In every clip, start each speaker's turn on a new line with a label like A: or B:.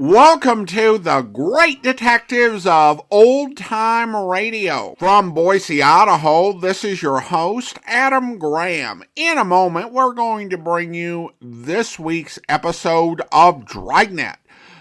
A: Welcome to the Great Detectives of Old Time Radio. From Boise, Idaho, this is your host, Adam Graham. In a moment, we're going to bring you this week's episode of Dragnet.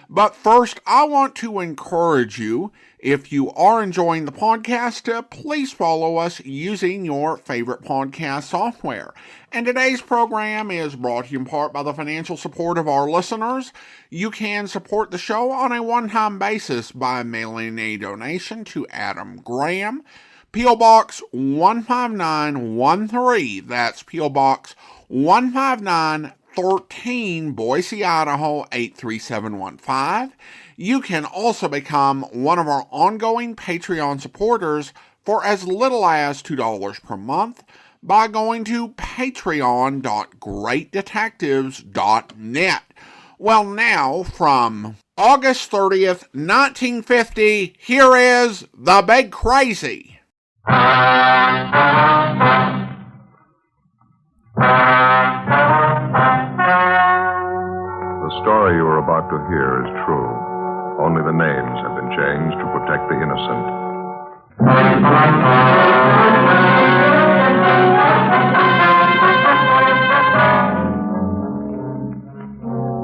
A: But first, I want to encourage you, if you are enjoying the podcast, to please follow us using your favorite podcast software. And today's program is brought to you in part by the financial support of our listeners. You can support the show on a one-time basis by mailing a donation to Adam Graham, P.O. Box 15913. That's P.O. Box 15913, Boise, Idaho 83715. You can also become one of our ongoing Patreon supporters for as little as $2 per month by going to patreon.greatdetectives.net. Well, now, from August 30th, 1950, here is The Big Crazy.
B: The story you are about to hear is true. Only the names have been changed to protect the innocent.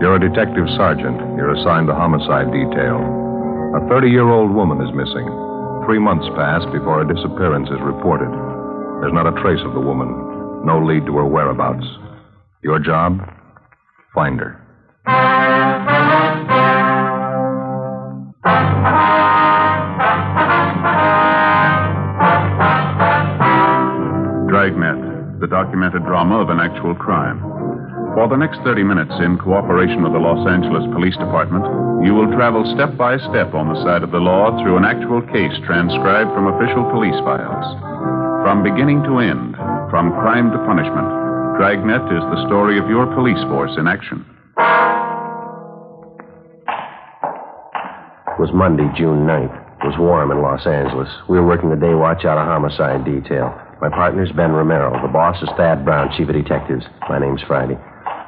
B: You're a detective sergeant. You're assigned to homicide detail. A 30-year-old woman is missing. 3 months pass before her disappearance is reported. There's not a trace of the woman. No lead to her whereabouts. Your job? Find her.
C: Dragnet, the documented drama of an actual crime. For the next 30 minutes, in cooperation with the Los Angeles Police Department, you will travel step by step on the side of the law through an actual case transcribed from official police files. From beginning to end, from crime to punishment, Dragnet is the story of your police force in action.
D: It was Monday, June 9th. It was warm in Los Angeles. We were working the day watch out of homicide detail. My partner's Ben Romero. The boss is Thad Brown, chief of detectives. My name's Friday.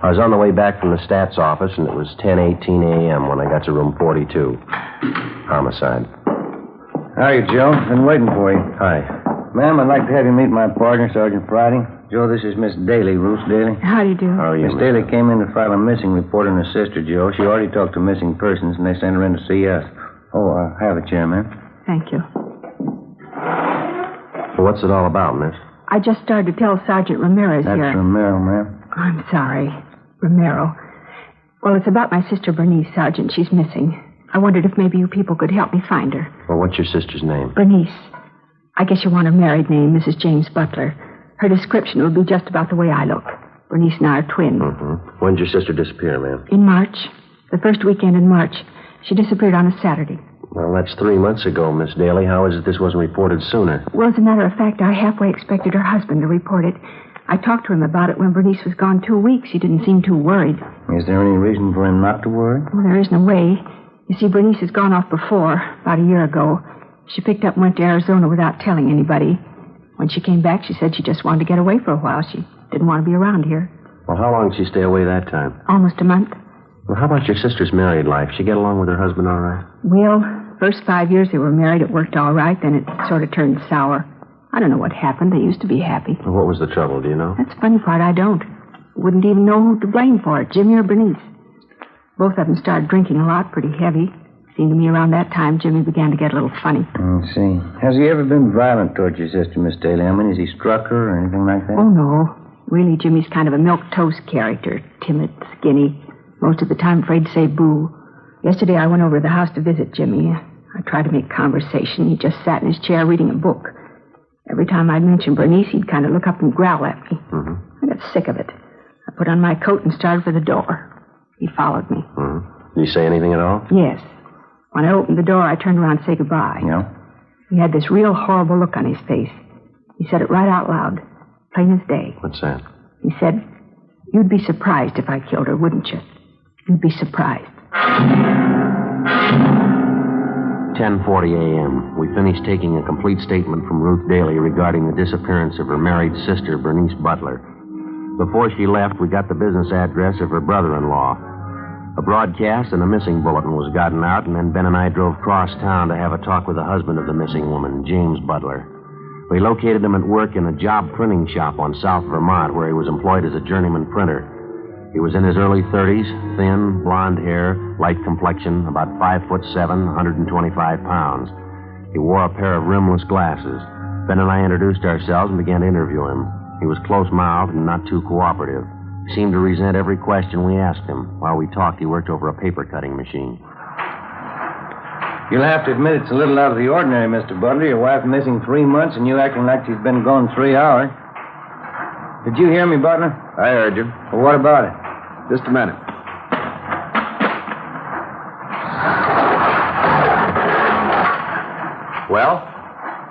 D: I was on the way back from the stats office, and it was 10:18 a.m. when I got to room 42. Homicide.
E: Hiya, Joe. Been waiting for you.
D: Hi.
E: Ma'am, I'd like to have you meet my partner, Sergeant Friday. Joe, this is Miss Daly, Ruth Daly.
F: How do you do?
D: How are you,
E: Miss Daly came in to file a missing report on her sister, Joe. She already talked to missing persons, and they sent her in to see us. Oh, have a chair, ma'am.
F: Thank you.
D: Well, what's it all about, miss?
F: I just started to tell Sergeant Ramirez
E: That's
F: here.
E: That's Romero, ma'am.
F: I'm sorry. Romero. Well, it's about my sister Bernice, Sergeant. She's missing. I wondered if maybe you people could help me find her.
D: Well, what's your sister's name?
F: Bernice. I guess you want her married name, Mrs. James Butler. Her description will be just about the way I look. Bernice and I are twins.
D: Mm-hmm. When did your sister disappear, ma'am?
F: In March. The first weekend in March. She disappeared on a Saturday.
D: Well, that's 3 months ago, Miss Daly. How is it this wasn't reported sooner?
F: Well, as a matter of fact, I halfway expected her husband to report it. I talked to him about it when Bernice was gone 2 weeks. He didn't seem too worried.
E: Is there any reason for him not to worry?
F: Well, there isn't a way. You see, Bernice has gone off before, about a year ago. She picked up and went to Arizona without telling anybody. When she came back, she said she just wanted to get away for a while. She didn't want to be around here.
D: Well, how long did she stay away that time?
F: Almost a month.
D: Well, how about your sister's married life? She get along with her husband all right?
F: Well, first 5 years they were married, it worked all right. Then it sort of turned sour. I don't know what happened. They used to be happy.
D: Well, what was the trouble, do you know?
F: That's the funny part. I don't. Wouldn't even know who to blame for it, Jimmy or Bernice. Both of them started drinking a lot, pretty heavy. Seemed to me around that time Jimmy began to get a little funny.
E: I see. Has he ever been violent towards your sister, Miss Daly? I mean, has he struck her or anything like that?
F: Oh, no. Really, Jimmy's kind of a milquetoast character. Timid, skinny. Most of the time afraid to say boo. Yesterday I went over to the house to visit Jimmy. I tried to make conversation. He just sat in his chair reading a book. Every time I'd mention Bernice, he'd kind of look up and growl at me.
D: Mm-hmm.
F: I got sick of it. I put on my coat and started for the door. He followed me.
D: Mm-hmm. Did he say anything at all?
F: Yes. When I opened the door, I turned around to say goodbye.
E: Yeah?
F: He had this real horrible look on his face. He said it right out loud, plain as day.
D: What's that?
F: He said, "You'd be surprised if I killed her, wouldn't you? You'd be surprised."
D: 10:40 a.m. We finished taking a complete statement from Ruth Daly regarding the disappearance of her married sister, Bernice Butler. Before she left, we got the business address of her brother-in-law. A broadcast and a missing bulletin was gotten out, and then Ben and I drove cross town to have a talk with the husband of the missing woman, James Butler. We located him at work in a job printing shop on South Vermont, where he was employed as a journeyman printer. He was in his early 30s, thin, blonde hair, light complexion, about 5'7", 125 pounds. He wore a pair of rimless glasses. Ben and I introduced ourselves and began to interview him. He was close-mouthed and not too cooperative. He seemed to resent every question we asked him. While we talked, he worked over a paper-cutting machine.
E: You'll have to admit it's a little out of the ordinary, Mr. Butler. Your wife missing 3 months and you acting like she's been gone 3 hours. Did you hear me, Butler?
G: I heard you.
E: Well, what about it?
G: Just a minute.
D: Well?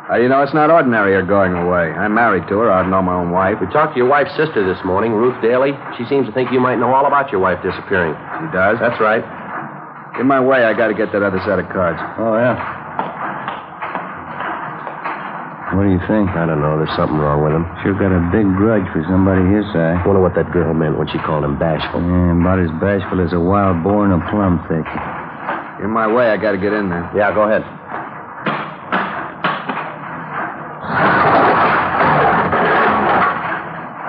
G: How do you know it's not ordinary her going away? I'm married to her. I know my own wife.
D: We talked to your wife's sister this morning, Ruth Daly. She seems to think you might know all about your wife disappearing.
G: She does?
D: That's right.
G: In my way, I got to get that other set of cards.
E: Oh, yeah. What do you think?
D: I don't know. There's something wrong with him.
E: Sure got a big grudge for somebody his size.
D: I wonder what that girl meant when she called him bashful.
E: Yeah, about as bashful as a wild boar in a plum thicket.
G: In my way, I got to get in there.
D: Yeah, go ahead.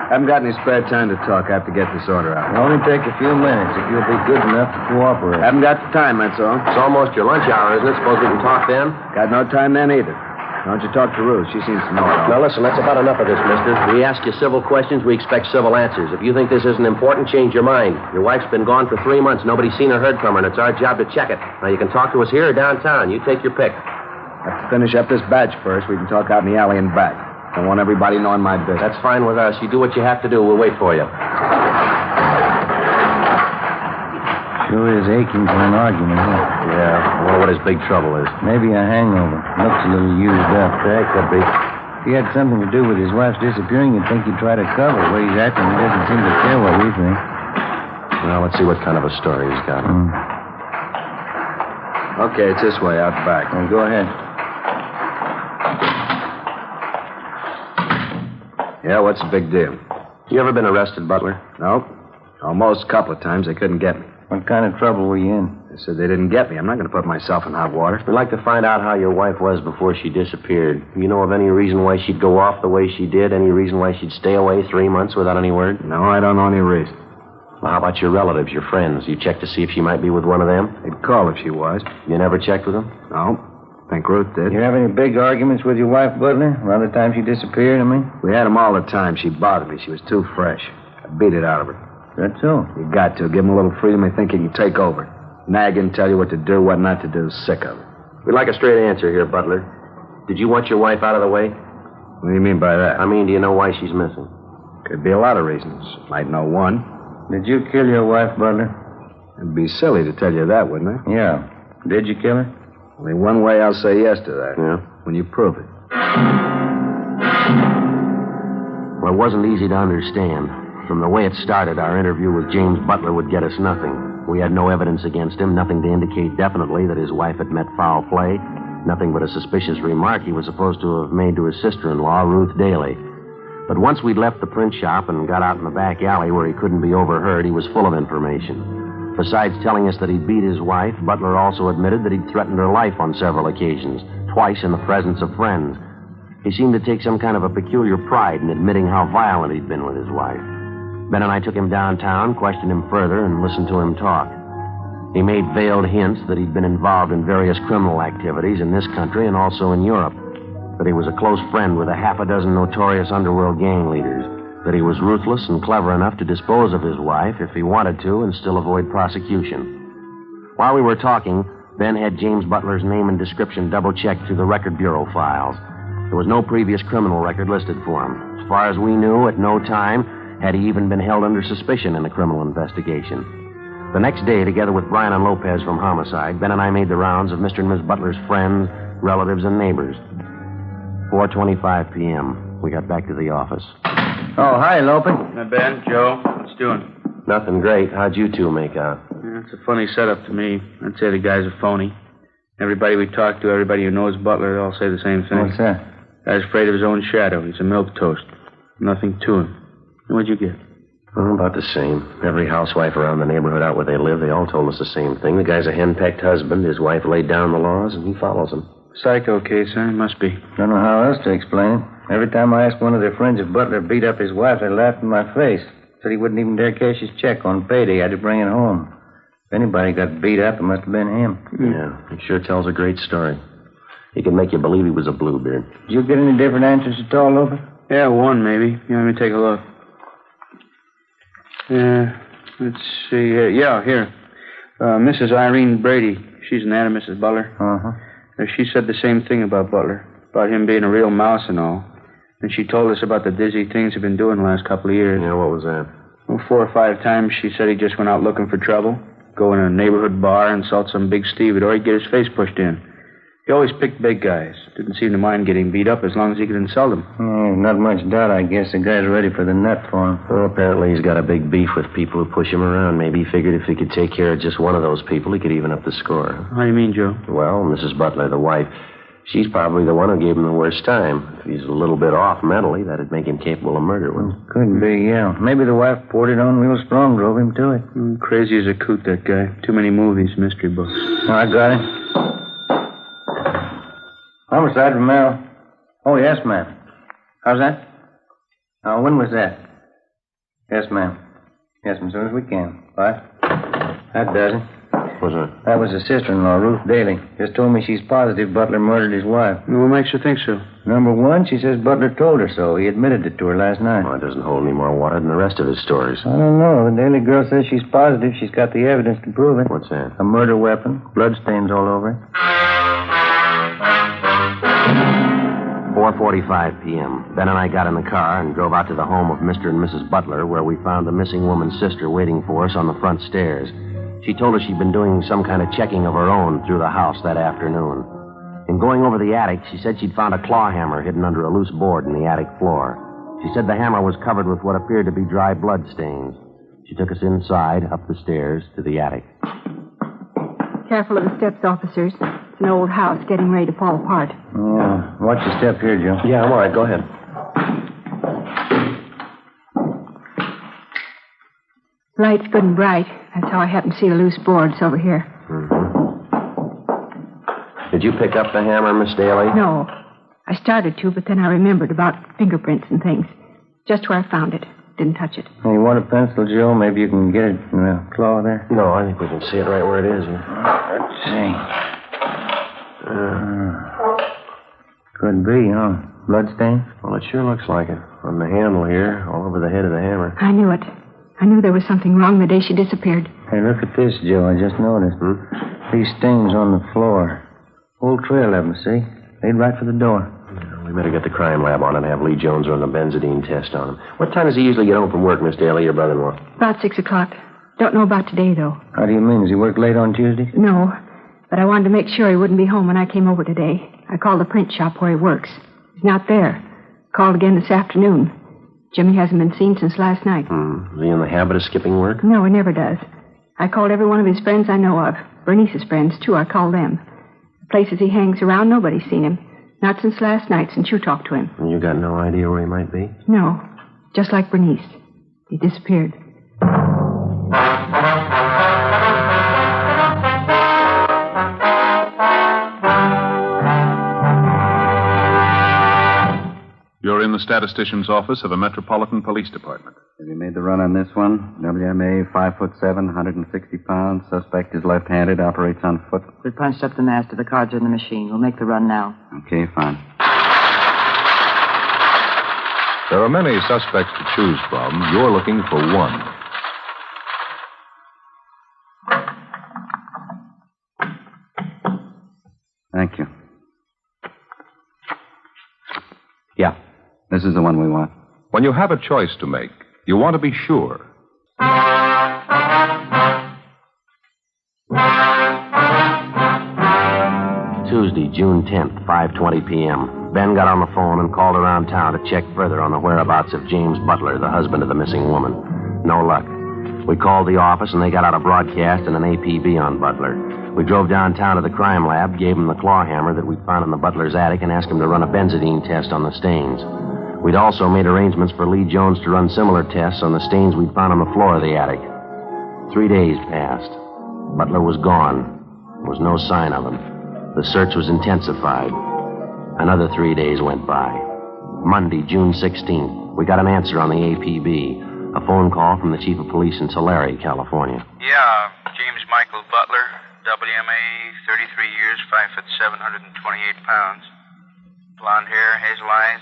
G: I haven't got any spare time to talk. I have to get this order out.
E: It'll only take a few minutes if you'll be good enough to cooperate.
G: I haven't got the time, that's all.
D: It's almost your lunch hour, isn't it? Suppose we can talk then?
G: Got no time then either. Why don't you talk to Ruth? She seems to know it all.
D: Now, listen, that's about enough of this, mister. We ask you civil questions, we expect civil answers. If you think this isn't important, change your mind. Your wife's been gone for 3 months. Nobody's seen or heard from her, and it's our job to check it. Now, you can talk to us here or downtown. You take your pick.
G: Have to finish up this batch first. We can talk out in the alley and back. I want everybody knowing my business.
D: That's fine with us. You do what you have to do. We'll wait for you.
E: Sure is aching for an argument, huh?
D: Yeah, I wonder what his big trouble is.
E: Maybe a hangover. Looks a little used up.
D: Yeah, could be.
E: If he had something to do with his wife's disappearing, you'd think he'd try to cover. The way he's acting, he doesn't seem to care what we think.
D: Well, let's see what kind of a story he's got.
G: Okay, it's this way, out back.
E: Well, go ahead.
G: Yeah, what's the big deal?
D: You ever been arrested, Butler?
G: Nope. Almost a couple of times. They couldn't get me.
E: What kind of trouble were you in?
G: They said they didn't get me. I'm not going to put myself in hot water.
D: We'd like to find out how your wife was before she disappeared. You know of any reason why she'd go off the way she did? Any reason why she'd stay away 3 months without any word?
G: No, I don't know any reason.
D: Well, how about your relatives, your friends? You checked to see if she might be with one of them?
G: They'd call if she was.
D: You never checked with them?
G: No. Think Ruth did.
E: You have any big arguments with your wife, Butler? Around the time she disappeared, I mean?
G: We had them all the time. She bothered me. She was too fresh. I beat it out of her.
E: That's so.
G: You got to. Give him a little freedom. They think he can take over. Nag and tell you what to do, what not to do. Sick of it.
D: We'd like a straight answer here, Butler. Did you want your wife out of the way?
G: What do you mean by that?
D: I mean, do you know why she's missing?
G: Could be a lot of reasons. Might know one.
E: Did you kill your wife, Butler?
G: It'd be silly to tell you that, wouldn't it?
E: Yeah. Did you kill her?
G: Only one way I'll say yes to that.
D: Yeah?
G: When you prove it.
D: Well, it wasn't easy to understand. From the way it started, our interview with James Butler would get us nothing. We had no evidence against him, nothing to indicate definitely that his wife had met foul play, nothing but a suspicious remark he was supposed to have made to his sister-in-law, Ruth Daly. But once we'd left the print shop and got out in the back alley where he couldn't be overheard, he was full of information. Besides telling us that he'd beat his wife, Butler also admitted that he'd threatened her life on several occasions, twice in the presence of friends. He seemed to take some kind of a peculiar pride in admitting how violent he'd been with his wife. Ben and I took him downtown, questioned him further, and listened to him talk. He made veiled hints that he'd been involved in various criminal activities in this country and also in Europe, that he was a close friend with a half a dozen notorious underworld gang leaders, that he was ruthless and clever enough to dispose of his wife if he wanted to and still avoid prosecution. While we were talking, Ben had James Butler's name and description double-checked through the Record Bureau files. There was no previous criminal record listed for him. As far as we knew, at no time had he even been held under suspicion in a criminal investigation. The next day, together with Brian and Lopez from Homicide, Ben and I made the rounds of Mr. and Miss Butler's friends, relatives, and neighbors. 4:25 p.m. We got back to the office.
E: Oh, hi, Lope.
H: Hi, Ben, Joe. What's doing?
D: Nothing great. How'd you two make out?
H: Yeah, it's a funny setup to me. I'd say the guy's a phony. Everybody we talk to, everybody who knows Butler, they all say the same thing.
E: What's that?
H: Guy's afraid of his own shadow. He's a milquetoast. Nothing to him. What'd you get?
D: Oh, about the same. Every housewife around the neighborhood out where they live, they all told us the same thing. The guy's a henpecked husband. His wife laid down the laws, and he follows them.
H: Psycho case, huh? Must be.
E: Don't know how else to explain it. Every time I asked one of their friends if Butler beat up his wife, they laughed in my face. Said he wouldn't even dare cash his check on payday. Had to bring it home. If anybody got beat up, it must have been him.
D: Yeah, he sure tells a great story. He could make you believe he was a bluebeard.
E: Did you get any different answers at all, Loper?
H: Yeah, one maybe. Yeah, let me take a look. Let's see here. Yeah, here. Mrs. Irene Brady. She's an aunt of Mrs. Butler.
E: Uh-huh.
H: She said the same thing about Butler. About him being a real mouse and all. And she told us about the dizzy things he'd been doing the last couple of years.
D: Yeah, what was that?
H: Well, 4 or 5 times she said he just went out looking for trouble. Go in a neighborhood bar, insult some big stevedore, he'd get his face pushed in. He always picked big guys. Didn't seem to mind getting beat up as long as he could insult them.
E: Not much doubt, I guess. The guy's ready for the nut for him.
D: Well, apparently he's got a big beef with people who push him around. Maybe he figured if he could take care of just one of those people, he could even up the score.
H: How do you mean, Joe?
D: Well, Mrs. Butler, the wife, she's probably the one who gave him the worst time. If he's a little bit off mentally, that'd make him capable of murder, wouldn't it?
E: Could be, yeah. Maybe the wife poured it on real strong, drove him to it.
H: Crazy as a coot, that guy. Too many movies, mystery books.
E: Oh, I got it. Homicide, Romero. Oh, yes, ma'am. How's that? Oh, when was that? Yes, ma'am. Yes, ma'am, as soon as we can. Bye. That does it.
D: What's that?
E: That was his sister-in-law, Ruth Daly. Just told me she's positive Butler murdered his wife.
H: What makes you think so?
E: Number one, she says Butler told her so. He admitted it to her last night.
D: Well, it doesn't hold any more water than the rest of his stories.
E: I don't know. The Daly girl says she's positive she's got the evidence to prove it.
D: What's that?
E: A murder weapon. Bloodstains all over it.
D: 4:45 p.m. Ben and I got in the car and drove out to the home of Mr. and Mrs. Butler, where we found the missing woman's sister waiting for us on the front stairs. She told us she'd been doing some kind of checking of her own through the house that afternoon. In going over the attic, she said she'd found a claw hammer hidden under a loose board in the attic floor. She said the hammer was covered with what appeared to be dry blood stains. She took us inside, up the stairs, to the attic.
F: Careful of the steps, officers. It's an old house getting ready to fall apart.
E: Yeah. Watch your step here, Joe.
D: Yeah, I'm all right. Go ahead.
F: Light's good and bright. That's how I happen to see the loose boards over here.
D: Mm-hmm. Did you pick up the hammer, Miss Daly?
F: No. I started to, but then I remembered about fingerprints and things. Just where I found it. Didn't touch it.
E: Hey, you want a pencil, Joe? Maybe you can get it in the claw there.
D: No, I think we can see it right where it is.
E: Let's see. Could be, huh? Bloodstain?
D: Well, it sure looks like it. On the handle here, all over the head of the hammer.
F: I knew it. I knew there was something wrong the day she disappeared.
E: Hey, look at this, Joe. I just noticed. These stains on the floor. Whole trail of them, see? Laid right for the door.
D: Yeah, we better get the crime lab on it and have Lee Jones run a benzodine test on him. What time does he usually get home from work, Miss Daly, your brother-in-law?
F: About 6 o'clock. Don't know about today, though.
E: How do you mean? Does he work late on Tuesdays?
F: No, but I wanted to make sure he wouldn't be home when I came over today. I called the print shop where he works. He's not there. Called again this afternoon. Jimmy hasn't been seen since last night.
D: Is he in the habit of skipping work?
F: No, he never does. I called every one of his friends I know of. Bernice's friends, too. I called them. The places he hangs around, nobody's seen him. Not since last night, since you talked to him.
D: And you got no idea where he might be?
F: No. Just like Bernice. He disappeared.
C: You're in the statistician's office of the Metropolitan Police Department.
I: Have you made the run on this one? WMA, 5'7", 160 pounds. Suspect is left-handed, operates on foot.
J: We punched up the master. The cards are in the machine. We'll make the run now.
I: Okay, fine.
B: There are many suspects to choose from. You're looking for one.
I: Thank you.
D: Yeah.
I: This is the one we want.
B: When you have a choice to make, you want to be sure.
D: Tuesday, June 10th, 5:20 p.m. Ben got on the phone and called around town to check further on the whereabouts of James Butler, the husband of the missing woman. No luck. We called the office, and they got out a broadcast and an APB on Butler. We drove downtown to the crime lab, gave him the claw hammer that we'd found in the Butler's attic, and asked him to run a benzodine test on the stains. We'd also made arrangements for Lee Jones to run similar tests on the stains we'd found on the floor of the attic. 3 days passed. Butler was gone. There was no sign of him. The search was intensified. Another 3 days went by. Monday, June 16th, we got an answer on the APB. A phone call from the chief of police in Tulare, California.
H: Yeah, James Michael Butler, WMA, 33 years, 5'7", 128 pounds. Blonde hair, hazel eyes.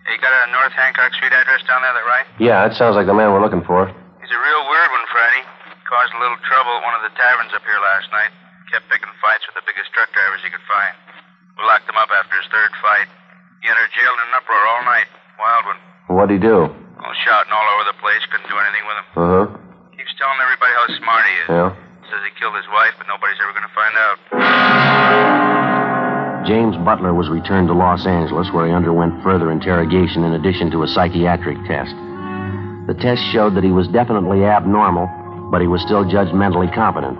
H: Hey, you got a North Hancock Street address down there, that right?
D: Yeah, it sounds like the man we're looking for.
H: He's a real weird one, Friday. Caused a little trouble at one of the taverns up here last night. Kept picking fights with the biggest truck drivers he could find. We locked him up after his third fight. He entered jail in an uproar all night. Wild one.
D: What'd he do?
H: All shouting all over the place. Couldn't do anything with him.
D: Uh-huh.
H: Keeps telling everybody how smart he is.
D: Yeah?
H: Says he killed his wife, but nobody's ever going to find out.
D: James Butler was returned to Los Angeles, where he underwent further interrogation in addition to a psychiatric test. The test showed that he was definitely abnormal, but he was still judged mentally competent.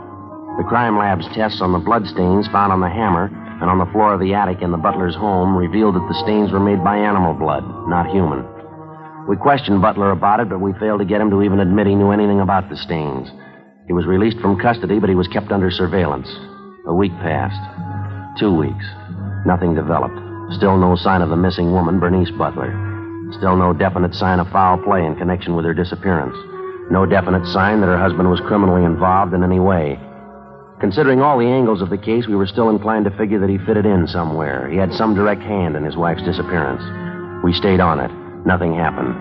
D: The crime lab's tests on the bloodstains found on the hammer and on the floor of the attic in the Butler's home revealed that the stains were made by animal blood, not human. We questioned Butler about it, but we failed to get him to even admit he knew anything about the stains. He was released from custody, but he was kept under surveillance. A week passed. 2 weeks. Nothing developed. Still no sign of the missing woman, Bernice Butler. Still no definite sign of foul play in connection with her disappearance. No definite sign that her husband was criminally involved in any way. Considering all the angles of the case, we were still inclined to figure that he fitted in somewhere. He had some direct hand in his wife's disappearance. We stayed on it. Nothing happened.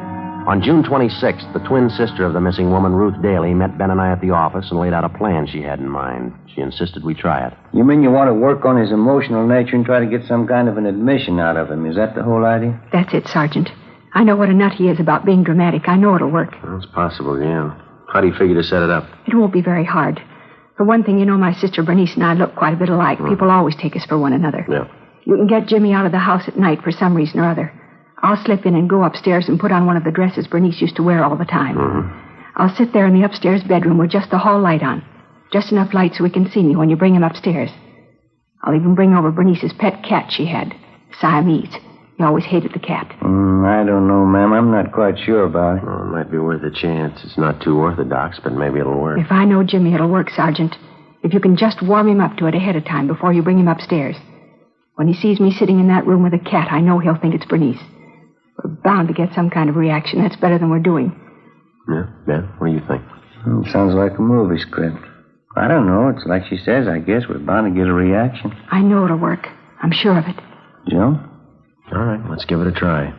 D: On June 26th, the twin sister of the missing woman, Ruth Daly, met Ben and I at the office and laid out a plan she had in mind. She insisted we try it.
E: You mean you want to work on his emotional nature and try to get some kind of an admission out of him? Is that the whole idea?
F: That's it, Sergeant. I know what a nut he is about being dramatic. I know it'll work.
D: Well, it's possible, yeah. How do you figure to set it up?
F: It won't be very hard. For one thing, you know my sister Bernice and I look quite a bit alike. People always take us for one another.
D: Yeah.
F: You can get Jimmy out of the house at night for some reason or other. I'll slip in and go upstairs and put on one of the dresses Bernice used to wear all the time.
D: Mm-hmm.
F: I'll sit there in the upstairs bedroom with just the hall light on. Just enough light so he can see me when you bring him upstairs. I'll even bring over Bernice's pet cat she had, Siamese. He always hated the cat.
E: I don't know, ma'am. I'm not quite sure about it.
D: Well, it might be worth a chance. It's not too orthodox, but maybe it'll work.
F: If I know Jimmy, it'll work, Sergeant. If you can just warm him up to it ahead of time before you bring him upstairs. When he sees me sitting in that room with a cat, I know he'll think it's Bernice. We're bound to get some kind of reaction. That's better than we're doing.
D: Yeah, Ben, what do you think?
E: Sounds like a movie script. I don't know. It's like she says, I guess. We're bound to get a reaction.
F: I know it'll work. I'm sure of it.
E: Joe?
D: All right, let's give it a try.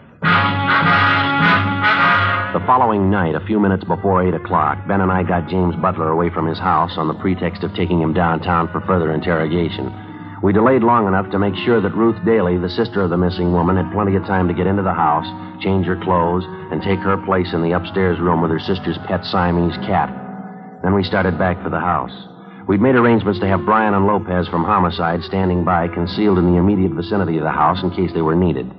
D: The following night, a few minutes before 8 o'clock, Ben and I got James Butler away from his house on the pretext of taking him downtown for further interrogation. We delayed long enough to make sure that Ruth Daly, the sister of the missing woman, had plenty of time to get into the house, change her clothes, and take her place in the upstairs room with her sister's pet Siamese cat. Then we started back for the house. We'd made arrangements to have Brian and Lopez from Homicide standing by, concealed in the immediate vicinity of the house in case they were needed.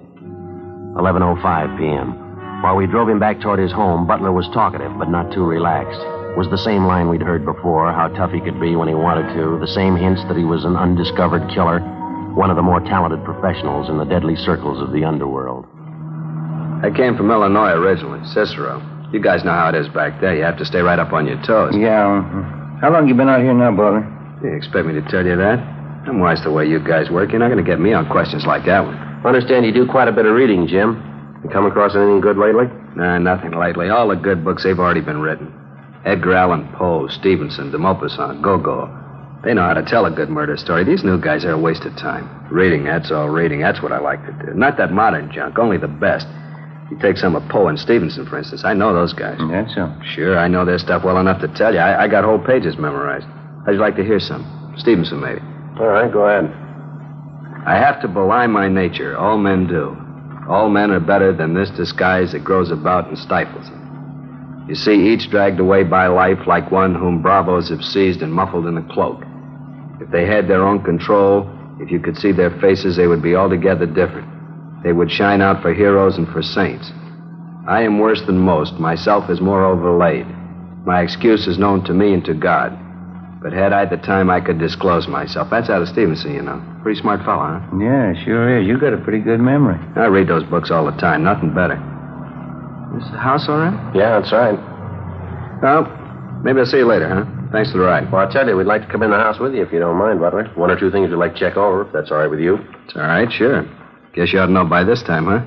D: 11:05 p.m. While we drove him back toward his home, Butler was talkative, but not too relaxed. It was the same line we'd heard before, how tough he could be when he wanted to, the same hints that he was an undiscovered killer, one of the more talented professionals in the deadly circles of the underworld.
G: I came from Illinois originally, Cicero. You guys know how it is back there. You have to stay right up on your toes.
E: Yeah. How long you been out here now, Butler?
G: You expect me to tell you that? I'm wise to the way you guys work. You're not going to get me on questions like that one.
D: I understand you do quite a bit of reading, Jim. You come across anything good lately?
G: Nah, nothing lately. All the good books, they've already been written. Edgar Allan Poe, Stevenson, de Maupassant, Gogol. They know how to tell a good murder story. These new guys are a waste of time. Reading, that's all reading. That's what I like to do. Not that modern junk, only the best. You take some of Poe and Stevenson, for instance. I know those guys.
E: That's so.
G: Sure, I know their stuff well enough to tell you. I got whole pages memorized. How'd you like to hear some? Stevenson, maybe.
D: All right, go ahead.
G: I have to belie my nature. All men do. All men are better than this disguise that grows about and stifles them. You see, each dragged away by life like one whom bravos have seized and muffled in a cloak. If they had their own control, if you could see their faces, they would be altogether different. They would shine out for heroes and for saints. I am worse than most. Myself is more overlaid. My excuse is known to me and to God. But had I the time, I could disclose myself. That's out of Stevenson, you know. Pretty smart fellow, huh?
E: Yeah, sure is. You got a pretty good memory.
G: I read those books all the time. Nothing better. Is the house all right?
D: Yeah, that's right.
G: Well, maybe I'll see you later, huh? Thanks for the ride.
D: Well, I'll tell you, we'd like to come in the house with you if you don't mind, Butler. One or two things we'd like to check over, if that's all right with you.
G: It's all right, sure. Guess you ought to know by this time, huh?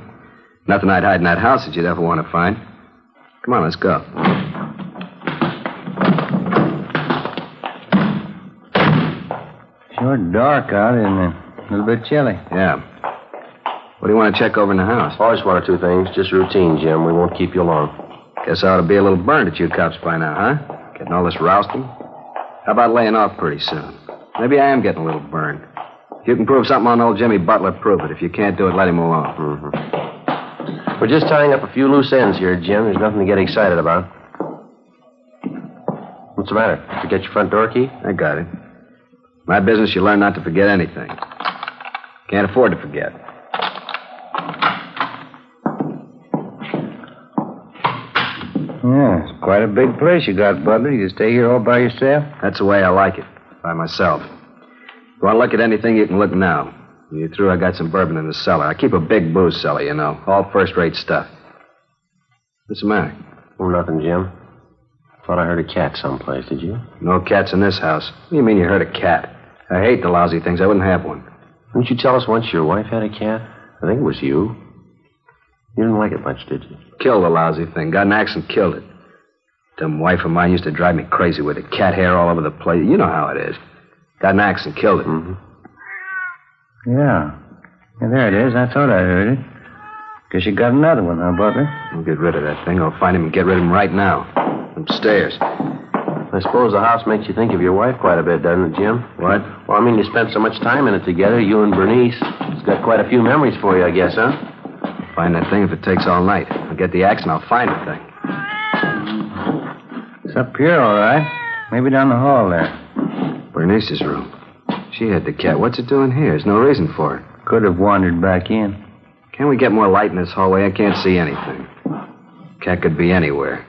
G: Nothing I'd hide in that house that you'd ever want to find. Come on, let's go.
E: Sure dark out, isn't it? A little bit chilly.
G: Yeah. What do you want to check over in the house?
D: Oh, just one or two things. Just routine, Jim. We won't keep you long.
G: Guess I ought to be a little burned at you cops by now, huh? Getting all this rousting? How about laying off pretty soon? Maybe I am getting a little burned. If you can prove something on old Jimmy Butler, prove it. If you can't do it, let him alone.
D: Mm-hmm. We're just tying up a few loose ends here, Jim. There's nothing to get excited about. What's the matter? Forget your front door key?
G: I got it. My business, you learn not to forget anything. Can't afford to forget.
E: Yeah, it's quite a big place you got, Butler. You stay here all by yourself?
G: That's the way I like it. By myself. If you want to look at anything, you can look now. When you're through, I got some bourbon in the cellar. I keep a big booze cellar, you know. All first-rate stuff. What's the matter?
D: Oh, nothing, Jim. Thought I heard a cat someplace, did you?
G: No cats in this house. What do you mean you heard a cat? I hate the lousy things. I wouldn't have one.
D: Didn't you tell us once your wife had a cat? I think it was you. You didn't like it much, did you?
G: Killed the lousy thing. Got in an accident, killed it. Dumb wife of mine used to drive me crazy with it. Cat hair all over the place. You know how it is. Got in an accident, killed it.
D: Mm-hmm.
E: Yeah. Yeah, there it is. I thought I heard it. Guess you got another one, huh, Butler?
G: I'll get rid of that thing. I'll find him and get rid of him right now. Upstairs.
D: I suppose the house makes you think of your wife quite a bit, doesn't it, Jim?
G: What?
D: Well, I mean, you spent so much time in it together, you and Bernice. It's got quite a few memories for you, I guess, huh?
G: Find that thing if it takes all night. I'll get the axe and I'll find the thing.
E: It's up here, all right. Maybe down the hall there.
G: Bernice's room. She had the cat. What's it doing here? There's no reason for it.
E: Could have wandered back in.
G: Can't we get more light in this hallway? I can't see anything. Cat could be anywhere.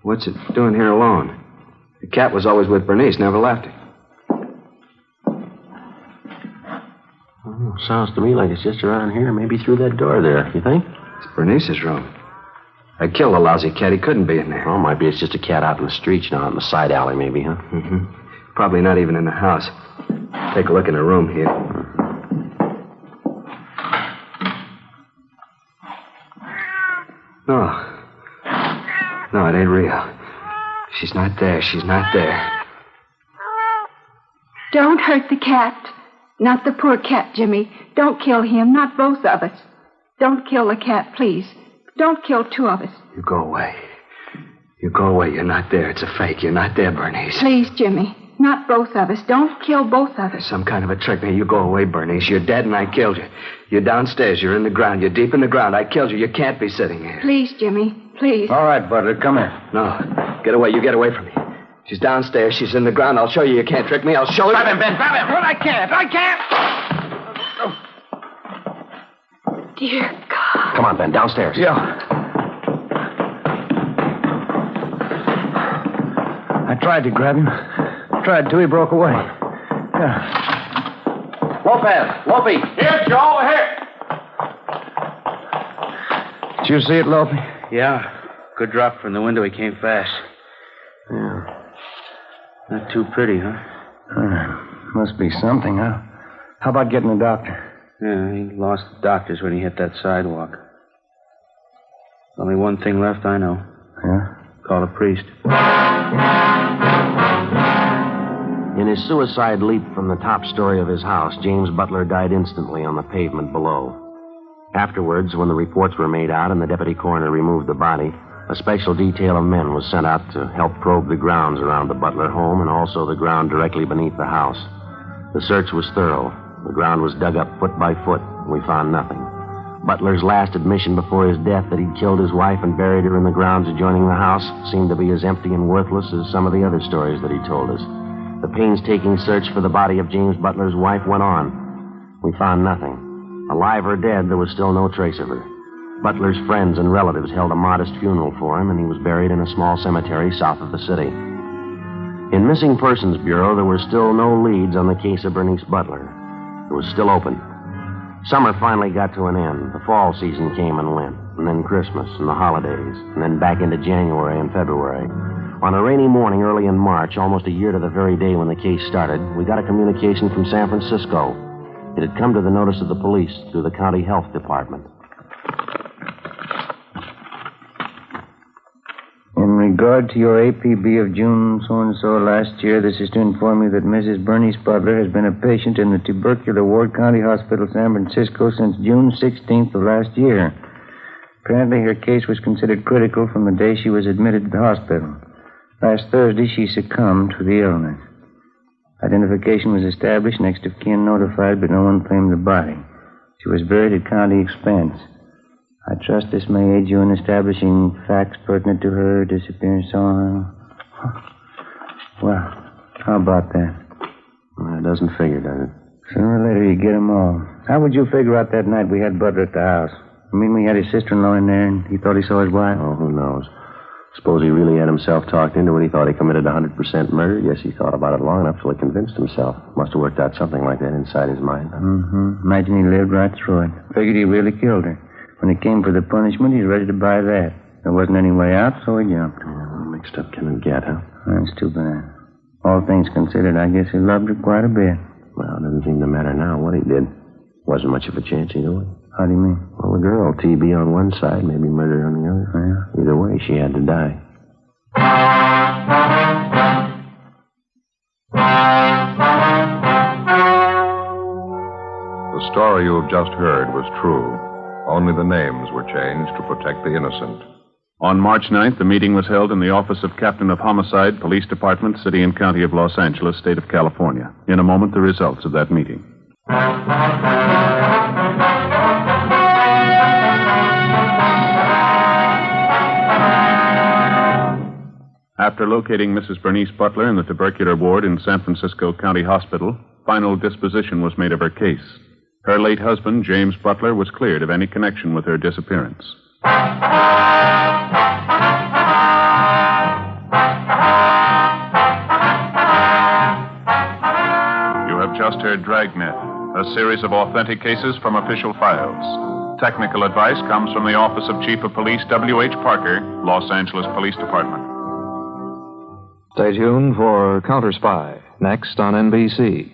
G: What's it doing here alone? The cat was always with Bernice, never left her.
D: Oh, sounds to me like it's just around here, maybe through that door there. You think?
G: It's Bernice's room. I killed the lousy cat. He couldn't be in there.
D: Oh, might be it's just a cat out in the street, out in the side alley, maybe, huh?
G: Mm-hmm. Probably not even in the house. Take a look in the room here. No, it ain't real. She's not there. She's not there.
F: Don't hurt the cat. Not the poor cat, Jimmy. Don't kill him. Not both of us. Don't kill the cat, please. Don't kill two of us.
G: You go away. You go away. You're not there. It's a fake. You're not there, Bernice.
F: Please, Jimmy. Not both of us. Don't kill both of us.
G: Some kind of a trick. Now, you go away, Bernice. You're dead and I killed you. You're downstairs. You're in the ground. You're deep in the ground. I killed you. You can't be sitting here.
F: Please, Jimmy. Please.
E: All right, Butler. Come here.
G: No. Get away. You get away from me. She's downstairs. She's in the ground. I'll show you. You can't trick me. I'll show you.
E: Grab him, Ben. Grab him. But I can't.
F: Dear God.
D: Come on, Ben. Downstairs.
E: Yeah. I tried to grab him. Tried to. He broke away. Yeah.
D: Lopez! Lopey!
H: Here, Joe, here.
E: Did you see it, Lopey?
H: Yeah. Good drop from the window. He came fast.
E: Yeah.
H: Not too pretty, huh?
E: Must be something, huh? How about getting a doctor?
H: Yeah, he lost the doctors when he hit that sidewalk. Only one thing left, I know.
E: Yeah?
H: Call a priest.
D: In his suicide leap from the top story of his house, James Butler died instantly on the pavement below. Afterwards, when the reports were made out and the deputy coroner removed the body, a special detail of men was sent out to help probe the grounds around the Butler home and also the ground directly beneath the house. The search was thorough. The ground was dug up foot by foot, and we found nothing. Butler's last admission before his death that he'd killed his wife and buried her in the grounds adjoining the house seemed to be as empty and worthless as some of the other stories that he told us. The painstaking search for the body of James Butler's wife went on. We found nothing. Alive or dead, there was still no trace of her. Butler's friends and relatives held a modest funeral for him, and he was buried in a small cemetery south of the city. In Missing Persons Bureau, there were still no leads on the case of Bernice Butler. It was still open. Summer finally got to an end. The fall season came and went, and then Christmas and the holidays, and then back into January and February. On a rainy morning early in March, almost a year to the very day when the case started, we got a communication from San Francisco. It had come to the notice of the police through the county health department.
E: In regard to your APB of June so-and-so last year, this is to inform you that Mrs. Bernice Butler has been a patient in the tubercular ward, County Hospital, San Francisco, since June 16th of last year. Apparently, her case was considered critical from the day she was admitted to the hospital. Last Thursday, she succumbed to the illness. Identification was established, next of kin notified, but no one claimed the body. She was buried at county expense. I trust this may aid you in establishing facts pertinent to her disappearance. Well, how about that?
D: Well, it doesn't figure, does it?
E: Sooner or later, you get 'em all. How would you figure out that night we had Butler at the house? I mean, we had his sister-in-law in there, and he thought he saw his wife?
D: Oh, who knows? Suppose he really had himself talked into it. He thought he committed 100% murder. Yes, he thought about it long enough till he convinced himself. Must have worked out something like that inside his mind. Huh?
E: Mm-hmm. Imagine he lived right through it. Figured he really killed her. When it came for the punishment, he's ready to buy that. There wasn't any way out, so he jumped.
D: Yeah, mixed up can it get, huh?
E: That's too bad. All things considered, I guess he loved her quite a bit.
D: Well, it doesn't seem to matter now what he did. Wasn't much of a chance either way.
E: How do you mean?
D: Well, the girl, TB on one side, maybe murder on the other.
E: Yeah.
D: Either way, she had to die.
B: The story you have just heard was true. Only the names were changed to protect the innocent.
C: On March 9th, the meeting was held in the office of Captain of Homicide, Police Department, City and County of Los Angeles, State of California. In a moment, the results of that meeting. After locating Mrs. Bernice Butler in the tubercular ward in San Francisco County Hospital, final disposition was made of her case. Her late husband, James Butler, was cleared of any connection with her disappearance. You have just heard Dragnet, a series of authentic cases from official files. Technical advice comes from the Office of Chief of Police W.H. Parker, Los Angeles Police Department.
K: Stay tuned for Counter Spy, next on NBC.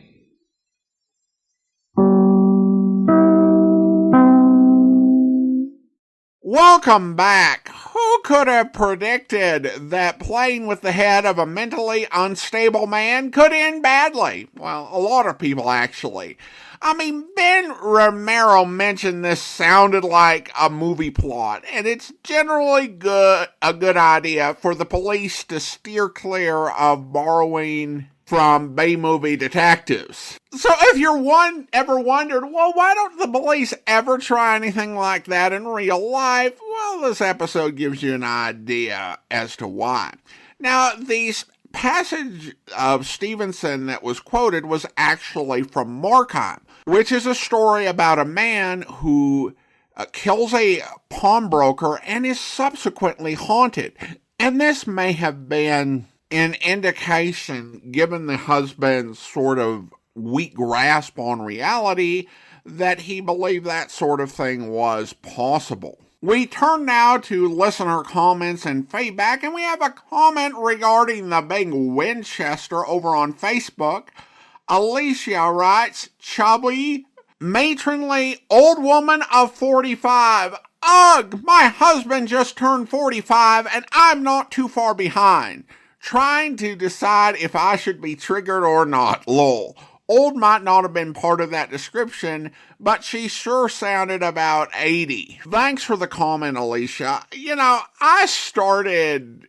A: Welcome back. Who could have predicted that playing with the head of a mentally unstable man could end badly? Well, a lot of people, actually. I mean, Ben Romero mentioned this sounded like a movie plot, and it's generally a good idea for the police to steer clear of borrowing from B-movie detectives. So if you're ever wondered, well, why don't the police ever try anything like that in real life? Well, this episode gives you an idea as to why. Now, the passage of Stevenson that was quoted was actually from Markham, which is a story about a man who kills a pawnbroker and is subsequently haunted. And this may have been an indication, given the husband's sort of weak grasp on reality, that he believed that sort of thing was possible. We turn now to listener comments and feedback, and we have a comment regarding the big Winchester over on Facebook. Alicia writes, chubby, matronly old woman of 45. Ugh, my husband just turned 45 and I'm not too far behind. Trying to decide if I should be triggered or not. Lol. Old might not have been part of that description, but she sure sounded about 80. Thanks for the comment, Alicia. You know, I started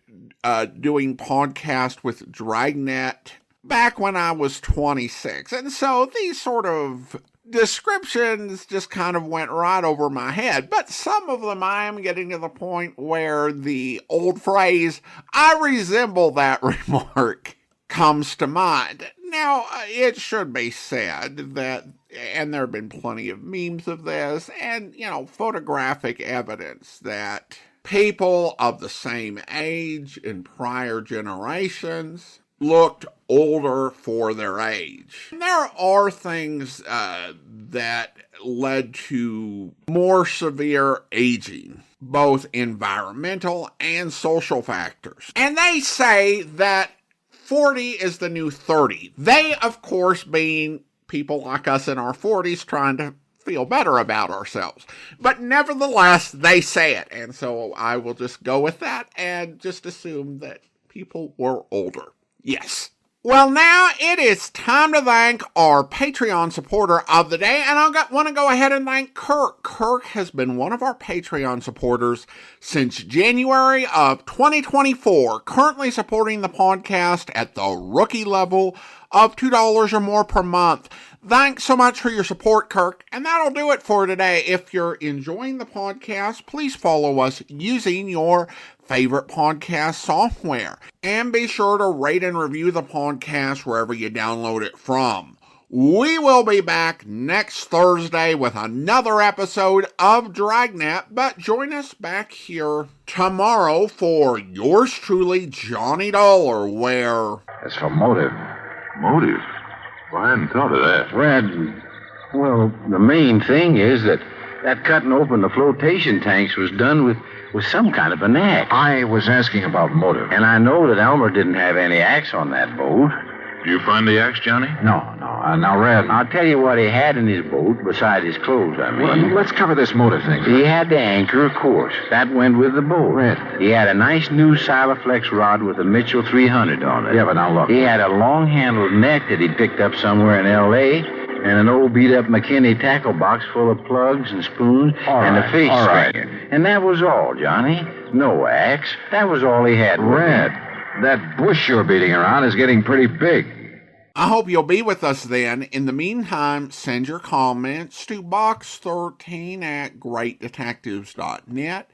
A: doing podcast with Dragnet back when I was 26, and so these sort of descriptions just kind of went right over my head, but some of them I am getting to the point where the old phrase, I resemble that remark, comes to mind. Now, it should be said that, and there have been plenty of memes of this, and, photographic evidence that people of the same age in prior generations looked older for their age. There are things that led to more severe aging, both environmental and social factors. And they say that 40 is the new 30. They, of course, being people like us in our 40s trying to feel better about ourselves. But nevertheless, they say it. And so I will just go with that and just assume that people were older. Yes. Well, now it is time to thank our Patreon supporter of the day, and I want to go ahead and thank Kirk. Kirk has been one of our Patreon supporters since January of 2024, currently supporting the podcast at the rookie level of $2 or more per month. Thanks so much for your support, Kirk, and that'll do it for today. If you're enjoying the podcast, please follow us using your favorite podcast software. And be sure to rate and review the podcast wherever you download it from. We will be back next Thursday with another episode of Dragnet, but join us back here tomorrow for yours truly, Johnny Dollar, where...
L: As for motive.
M: Motive? Well, I hadn't thought of that.
L: Fred, well, the main thing is that cutting open the flotation tanks was done with some kind of an axe.
M: I was asking about motive.
L: And I know that Elmer didn't have any axe on that boat.
M: Did you find the axe, Johnny?
L: No. Now, Red, I'll tell you what he had in his boat, besides his clothes, I mean.
M: Well, let's cover this motive thing.
L: He had the anchor, of course. That went with the boat.
M: Red.
L: He had a nice new Silaflex rod with a Mitchell 300 on it.
M: Yeah, but now look.
L: He had a long-handled net that he'd picked up somewhere in L.A., and an old beat-up McKinney tackle box full of plugs and spoons and a fish stringer. And that was all, Johnny. No axe. That was all he had.
M: Red, that bush you're beating around is getting pretty big.
A: I hope you'll be with us then. In the meantime, send your comments to box13@greatdetectives.net.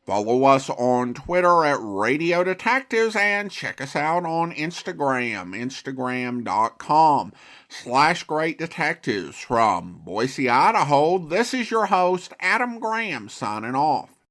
A: Follow us on Twitter at Radio Detectives and check us out on Instagram, instagram.com/greatdetectives. From Boise, Idaho, this is your host, Adam Graham, signing off.